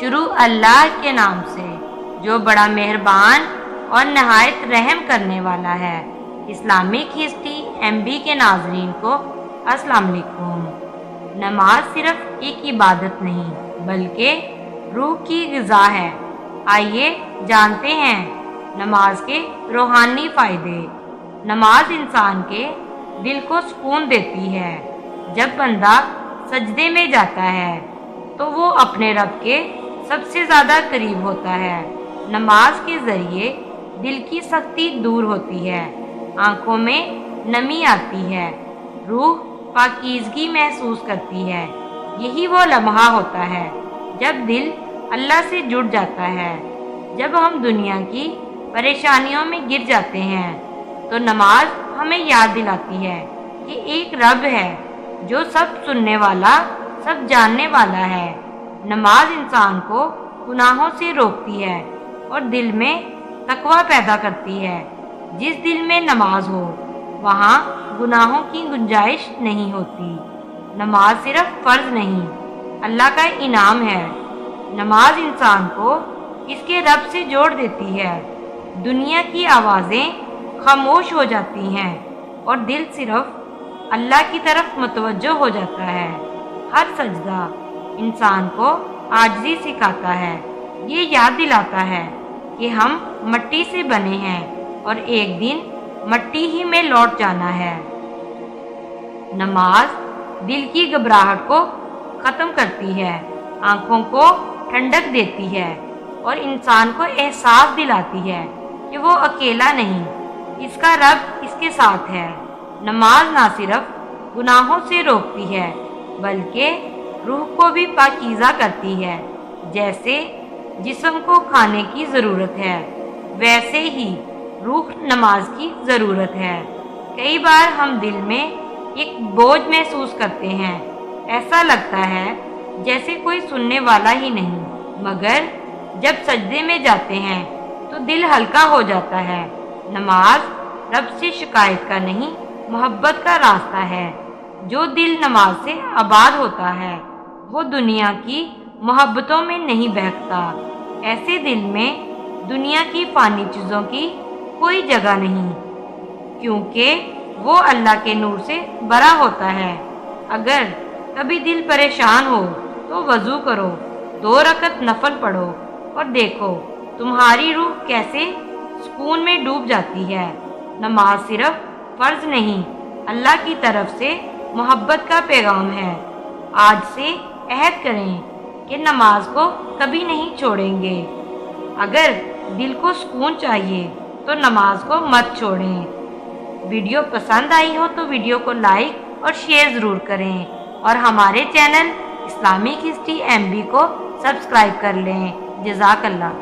شروع اللہ کے نام سے جو بڑا مہربان اور نہایت رحم کرنے والا ہے۔ اسلامک ہسٹری MB کے ناظرین کو السلام علیکم۔ نماز صرف ایک عبادت نہیں بلکہ روح کی غذا ہے۔ آئیے جانتے ہیں نماز کے روحانی فائدے۔ نماز انسان کے دل کو سکون دیتی ہے۔ جب بندہ سجدے میں جاتا ہے تو وہ اپنے رب کے سب سے زیادہ قریب ہوتا ہے۔ نماز کے ذریعے دل کی سختی دور ہوتی ہے، آنکھوں میں نمی آتی ہے، روح پاکیزگی محسوس کرتی ہے۔ یہی وہ لمحہ ہوتا ہے جب دل اللہ سے جڑ جاتا ہے۔ جب ہم دنیا کی پریشانیوں میں گر جاتے ہیں تو نماز ہمیں یاد دلاتی ہے کہ ایک رب ہے جو سب سننے والا، سب جاننے والا ہے۔ نماز انسان کو گناہوں سے روکتی ہے اور دل میں تقوی پیدا کرتی ہے۔ جس دل میں نماز ہو وہاں گناہوں کی گنجائش نہیں ہوتی۔ نماز صرف فرض نہیں، اللہ کا انعام ہے۔ نماز انسان کو اس کے رب سے جوڑ دیتی ہے۔ دنیا کی آوازیں خاموش ہو جاتی ہیں اور دل صرف اللہ کی طرف متوجہ ہو جاتا ہے۔ ہر سجدہ انسان کو عاجزی سکھاتا ہے، یہ یاد دلاتا ہے کہ ہم مٹی سے بنے ہیں اور ایک دن مٹی ہی میں لوٹ جانا ہے۔ نماز دل کی گھبراہٹ کو ختم کرتی ہے، آنکھوں کو ٹھنڈک دیتی ہے اور انسان کو احساس دلاتی ہے کہ وہ اکیلا نہیں، اس کا رب اس کے ساتھ ہے۔ نماز نہ صرف گناہوں سے روکتی ہے بلکہ روح کو بھی پاکیزہ کرتی ہے۔ جیسے جسم کو کھانے کی ضرورت ہے ویسے ہی روح نماز کی ضرورت ہے۔ کئی بار ہم دل میں ایک بوجھ محسوس کرتے ہیں، ایسا لگتا ہے جیسے کوئی سننے والا ہی نہیں، مگر جب سجدے میں جاتے ہیں تو دل ہلکا ہو جاتا ہے۔ نماز رب سے شکایت کا نہیں، محبت کا راستہ ہے۔ جو دل نماز سے آباد ہوتا ہے وہ دنیا کی محبتوں میں نہیں بہکتا۔ ایسے دل میں دنیا کی فانی چیزوں کی کوئی جگہ نہیں، کیونکہ وہ اللہ کے نور سے بھرا ہوتا ہے۔ اگر کبھی دل پریشان ہو تو وضو کرو، 2 رکعت نفل پڑھو اور دیکھو تمہاری روح کیسے سکون میں ڈوب جاتی ہے۔ نماز صرف فرض نہیں، اللہ کی طرف سے محبت کا پیغام ہے۔ آج سے عہد کریں کہ نماز کو کبھی نہیں چھوڑیں گے۔ اگر دل کو سکون چاہیے تو نماز کو مت چھوڑیں۔ ویڈیو پسند آئی ہو تو ویڈیو کو لائک اور شیئر ضرور کریں اور ہمارے چینل اسلامک ہسٹری MB کو سبسکرائب کر لیں۔ جزاک اللہ۔